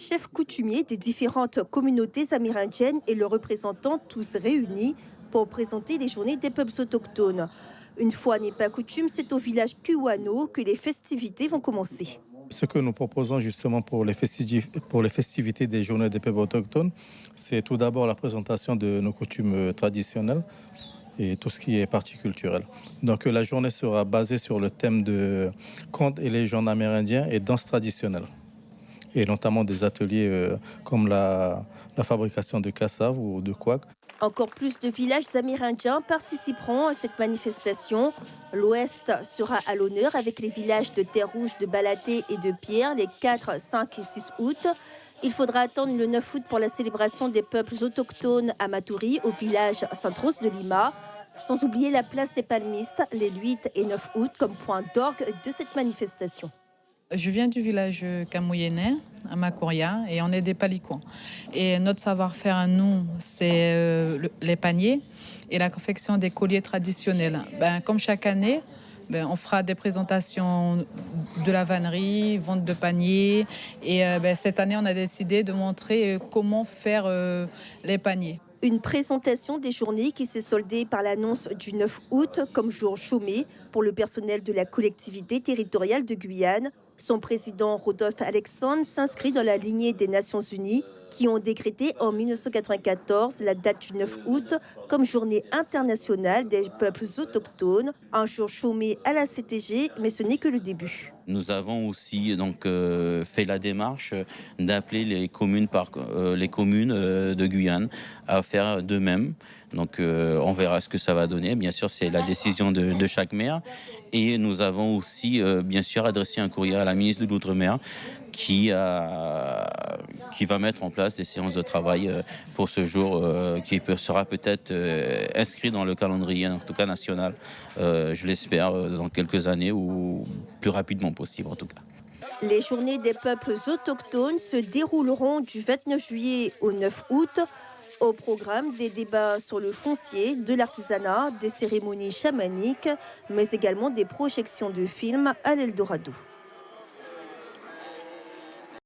chefs coutumiers des différentes communautés amérindiennes et leurs représentants tous réunis pour présenter les journées des peuples autochtones. Une fois n'est pas coutume, c'est au village Kuwano que les festivités vont commencer. Ce que nous proposons justement pour les festivités des journées des peuples autochtones, c'est tout d'abord la présentation de nos coutumes traditionnelles et tout ce qui est partie culturelle. Donc la journée sera basée sur le thème de contes et légendes amérindiens et danses traditionnelles. Et notamment des ateliers comme la fabrication de cassave ou de couac. Encore plus de villages amérindiens participeront à cette manifestation. L'Ouest sera à l'honneur avec les villages de Terre-Rouge, de Balaté et de Pierre les 4, 5 et 6 août. Il faudra attendre le 9 août pour la célébration des peuples autochtones à Maturi, au village Sainte-Rose de Lima. Sans oublier la place des palmistes les 8 et 9 août comme point d'orgue de cette manifestation. Je viens du village Camouyenais, à Macoria, et on est des Palicons. Et notre savoir-faire à nous, c'est les paniers et la confection des colliers traditionnels. Comme chaque année, on fera des présentations de la vannerie, vente de paniers. Et cette année, on a décidé de montrer comment faire les paniers. Une présentation des journées qui s'est soldée par l'annonce du 9 août comme jour chômé pour le personnel de la collectivité territoriale de Guyane. Son président, Rodolphe Alexandre, s'inscrit dans la lignée des Nations Unies qui ont décrété en 1994 la date du 9 août comme journée internationale des peuples autochtones, un jour chômé à la CTG, mais ce n'est que le début. Nous avons aussi fait la démarche d'appeler les communes de Guyane à faire de même. Donc on verra ce que ça va donner. Bien sûr, c'est la décision de chaque maire. Et nous avons aussi bien sûr adressé un courrier à la ministre de l'Outre-mer qui va mettre en place des séances de travail pour ce jour qui sera peut-être inscrit dans le calendrier, en tout cas national, je l'espère, dans quelques années ou plus rapidement possible en tout cas. Les journées des peuples autochtones se dérouleront du 29 juillet au 9 août. Au programme, des débats sur le foncier, de l'artisanat, des cérémonies chamaniques, mais également des projections de films à l'Eldorado.